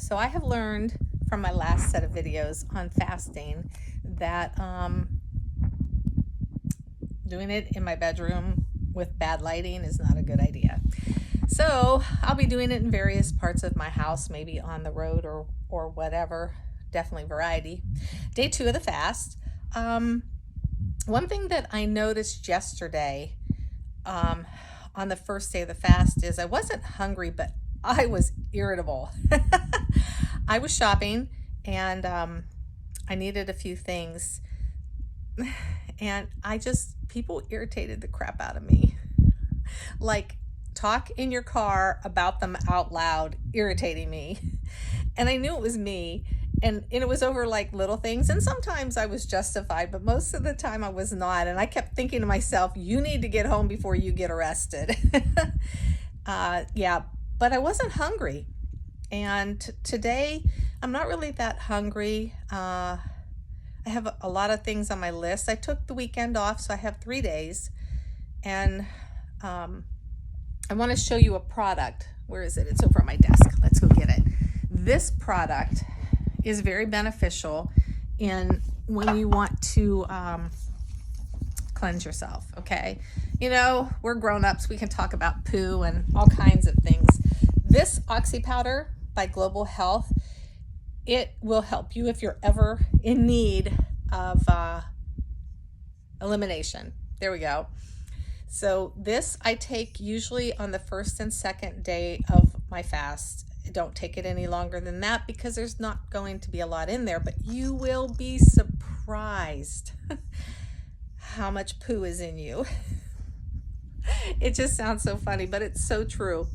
So I have learned from my last set of videos on fasting that doing it in my bedroom with bad lighting is not a good idea. So I'll be doing it in various parts of my house, maybe on the road or whatever, definitely variety. Day 2 of the fast. One thing that I noticed yesterday on the first day of the fast is I wasn't hungry, but I was irritable. I was shopping and I needed a few things, and people irritated the crap out of me. Like, talk in your car about them out loud, irritating me. And I knew it was me. And it was over like little things. And sometimes I was justified, but most of the time I was not. And I kept thinking to myself, you need to get home before you get arrested. Yeah, but I wasn't hungry. And today I'm not really that hungry. I have a lot of things on my list. I took the weekend off, so I have 3 days. And I want to show you a product. Where is it? It's over on my desk. Let's go get it. This product is very beneficial when you want to cleanse yourself, okay? You know, we're grown-ups. We can talk about poo and all kinds of things. This Oxy powder by Global Health, it will help you if you're ever in need of elimination. There we go. So this I take usually on the first and second day of my fast. Don't take it any longer than that because there's not going to be a lot in there, but you will be surprised how much poo is in you. It just sounds so funny, but it's so true.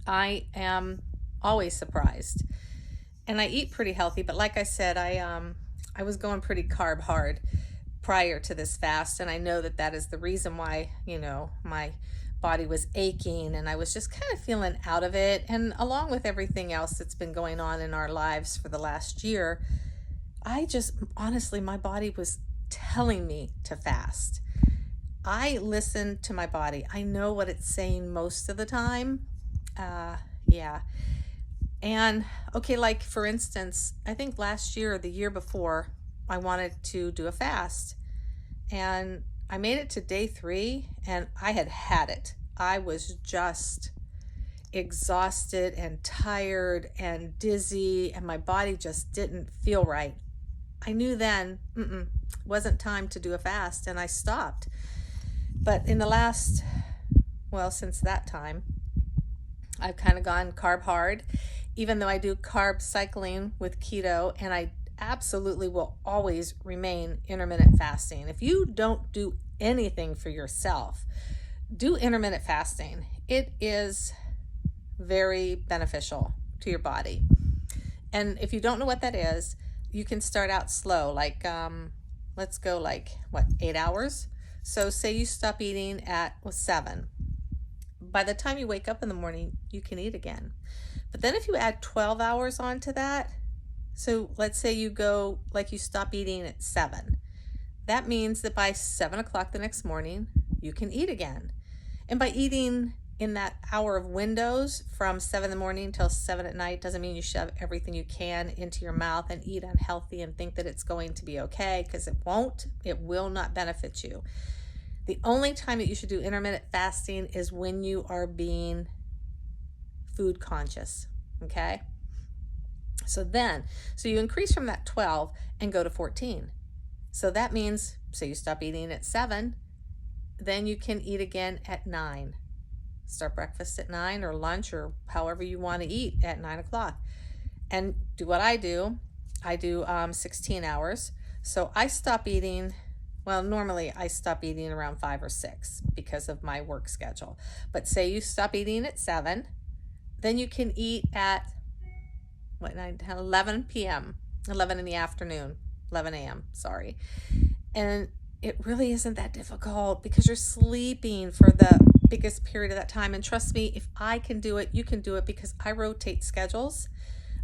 I am always surprised. And I eat pretty healthy, but like I said, I was going pretty carb hard prior to this fast, and I know that is the reason why, you know, my body was aching and I was just kind of feeling out of it. And along with everything else that's been going on in our lives for the last year, honestly, my body was telling me to fast. I listen to my body. I know what it's saying most of the time. Yeah. And okay, like for instance, I think last year or the year before, I wanted to do a fast, and I made it to day 3 and I had it. I was just exhausted and tired and dizzy, and my body just didn't feel right. I knew then it wasn't time to do a fast, and I stopped. But in the since that time, I've kind of gone carb hard, even though I do carb cycling with keto, and I absolutely will always remain intermittent fasting. If you don't do anything for yourself, do intermittent fasting. It is very beneficial to your body. And if you don't know what that is, you can start out slow, like let's go 8 hours. So say you stop eating at 7. By the time you wake up in the morning, you can eat again. But then if you add 12 hours onto that, so let's say you stop eating at 7. That means that by 7 o'clock the next morning, you can eat again. And by eating in that hour of windows from 7 in the morning till 7 at night doesn't mean you shove everything you can into your mouth and eat unhealthy and think that it's going to be okay, because it won't. It will not benefit you. The only time that you should do intermittent fasting is when you are being food conscious, okay? So you increase from that 12 and go to 14. So that means, say you stop eating at 7, then you can eat again at 9. Start breakfast at 9 or lunch or however you want to eat at 9 o'clock. And do what I do. I do 16 hours. So I stop eating, normally I stop eating around 5 or 6 because of my work schedule. But say you stop eating at 7, then you can eat at 11 p.m., 11 in the afternoon, 11 a.m., sorry. And it really isn't that difficult because you're sleeping for the biggest period of that time. And trust me, if I can do it, you can do it, because I rotate schedules.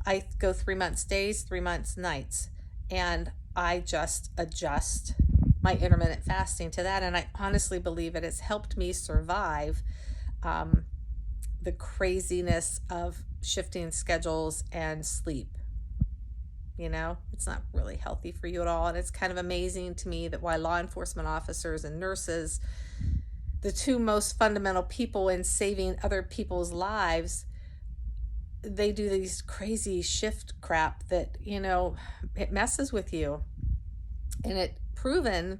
I go 3 months days, 3 months nights, and I just adjust my intermittent fasting to that. And I honestly believe it has helped me survive the craziness of shifting schedules and sleep. You know, it's not really healthy for you at all. And it's kind of amazing to me that why law enforcement officers and nurses, the two most fundamental people in saving other people's lives, they do these crazy shift crap that, you know, it messes with you. And it proven,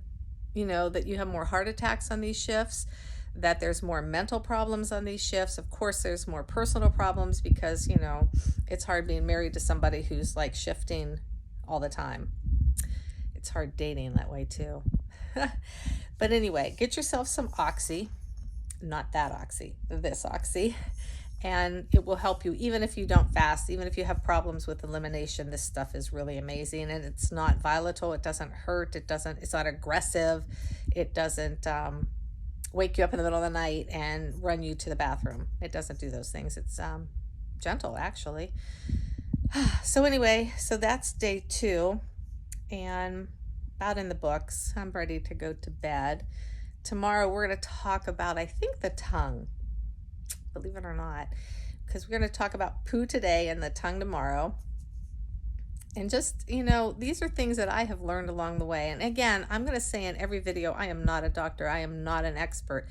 you know, that you have more heart attacks on these shifts, that there's more mental problems on these shifts. Of course, there's more personal problems because, you know, it's hard being married to somebody who's like shifting all the time. It's hard dating that way too. But anyway, get yourself some Oxy, not that Oxy, this Oxy, and it will help you even if you don't fast, even if you have problems with elimination. This stuff is really amazing, and it's not volatile. It doesn't hurt. It's not aggressive. It doesn't wake you up in the middle of the night and run you to the bathroom. It doesn't do those things. It's gentle, actually. So anyway, so that's day 2, and about in the books. I'm ready to go to bed. Tomorrow we're going to talk about, I think, the tongue, believe it or not, because we're going to talk about poo today and the tongue tomorrow. And just, you know, these are things that I have learned along the way. And again, I'm going to say in every video, I am not a doctor. I am not an expert.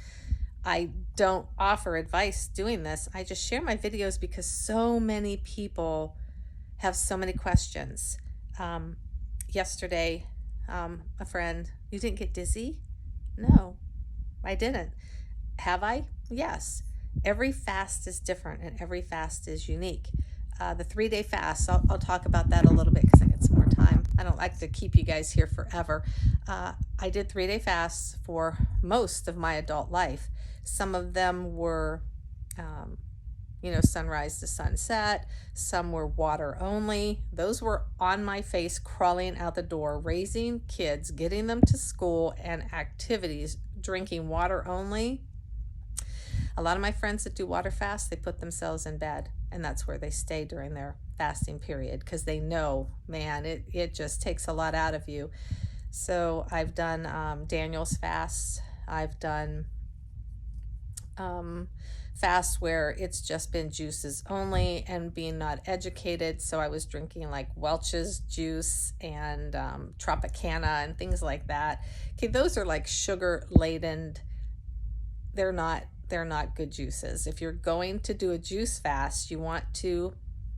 I don't offer advice doing this. I just share my videos because so many people have so many questions. Yesterday, a friend, you didn't get dizzy? No, I didn't. Have I? Yes. Every fast is different and every fast is unique. The 3-day fast, I'll talk about that a little bit because I got some more time. I don't like to keep you guys here forever. I did 3-day fasts for most of my adult life. Some of them were, you know, sunrise to sunset. Some were water only. Those were on my face, crawling out the door, raising kids, getting them to school and activities, drinking water only. A lot of my friends that do water fast, they put themselves in bed, and that's where they stay during their fasting period because they know, man, it just takes a lot out of you. So I've done Daniel's fast. I've done fast where it's just been juices only and being not educated. So I was drinking like Welch's juice and Tropicana and things like that. Okay, those are like sugar laden. They're not good juices. If you're going to do a juice fast, you want to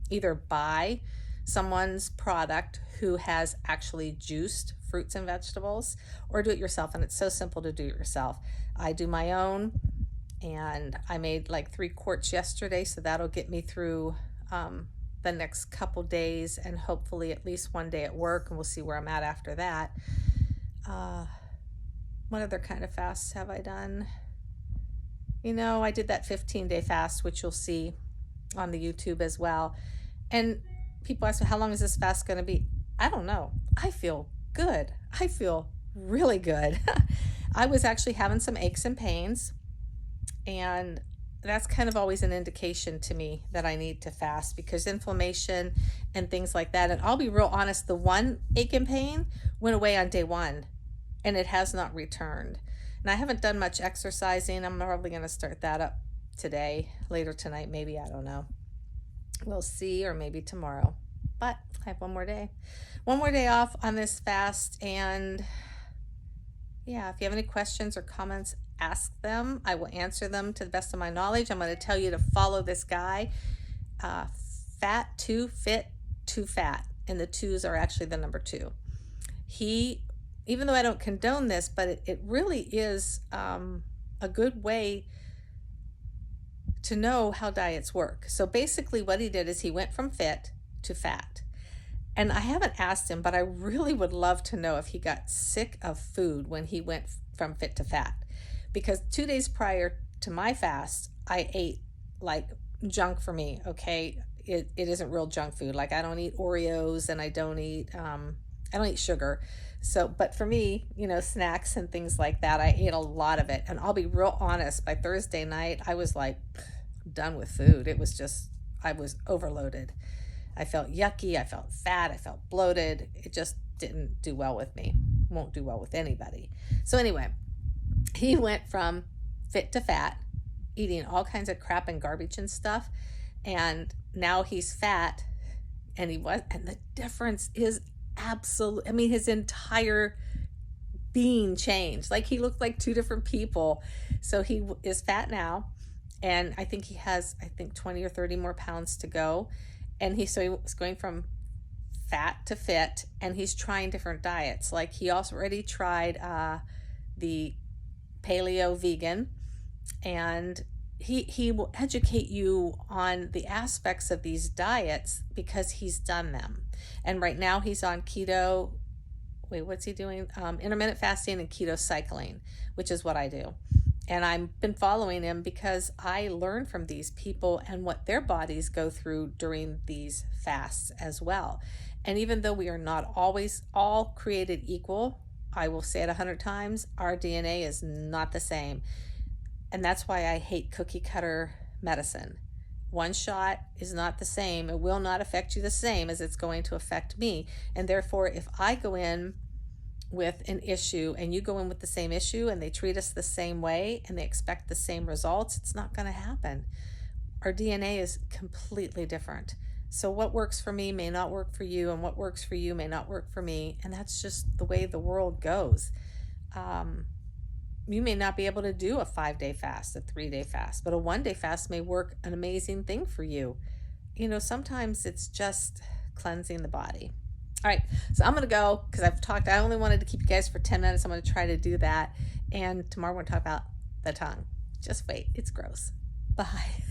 either buy someone's product who has actually juiced fruits and vegetables, or do it yourself. And it's so simple to do it yourself. I do my own, and I made like 3 quarts yesterday, so that'll get me through the next couple days and hopefully at least one day at work, and we'll see where I'm at after that. What other kind of fasts have I done? You know, I did that 15-day fast, which you'll see on the YouTube as well. And people ask me, how long is this fast going to be? I don't know. I feel good. I feel really good. I was actually having some aches and pains, and that's kind of always an indication to me that I need to fast because inflammation and things like that. And I'll be real honest, the one ache and pain went away on day 1, and it has not returned. And I haven't done much exercising. I'm probably going to start that up today, later tonight, maybe. I don't know. We'll see, or maybe tomorrow. But I have one more day. One more day off on this fast. And yeah, if you have any questions or comments, ask them. I will answer them to the best of my knowledge. I'm going to tell you to follow this guy, Fat to Fit to Fat. And the 2s are actually the number 2. Even though I don't condone this, but it really is a good way to know how diets work. So basically what he did is he went from fit to fat. And I haven't asked him, but I really would love to know if he got sick of food when he went from fit to fat. Because 2 days prior to my fast, I ate like junk for me, okay? It isn't real junk food. Like I don't eat Oreos and I don't eat sugar. So, but for me, you know, snacks and things like that, I ate a lot of it. And I'll be real honest, by Thursday night, I was like done with food. It was just, I was overloaded. I felt yucky. I felt fat. I felt bloated. It just didn't do well with me. Won't do well with anybody. So anyway, he went from fit to fat, eating all kinds of crap and garbage and stuff. And now he's fat, and the difference is absolute. I mean, his entire being changed. Like, he looked like two different people. So he is fat now, and I think he has 20 or 30 more pounds to go. And he was going from fat to fit, and he's trying different diets. Like, he also already tried the paleo vegan, and he will educate you on the aspects of these diets because he's done them. And right now he's on keto. Wait, what's he doing? Intermittent fasting and keto cycling, which is what I do. And I've been following him because I learn from these people and what their bodies go through during these fasts as well. And even though we are not always all created equal, I will say it 100 times, our DNA is not the same. And that's why I hate cookie cutter medicine. One shot is not the same. It will not affect you the same as it's going to affect me. And therefore, if I go in with an issue and you go in with the same issue and they treat us the same way and they expect the same results, it's not going to happen. Our DNA is completely different. So what works for me may not work for you, and what works for you may not work for me. And that's just the way the world goes. You may not be able to do a 5-day fast, a 3-day fast, but a 1-day fast may work an amazing thing for you. You know, sometimes it's just cleansing the body. All right, so I'm going to go because I've talked. I only wanted to keep you guys for 10 minutes. I'm going to try to do that. And tomorrow we're going to talk about the tongue. Just wait. It's gross. Bye.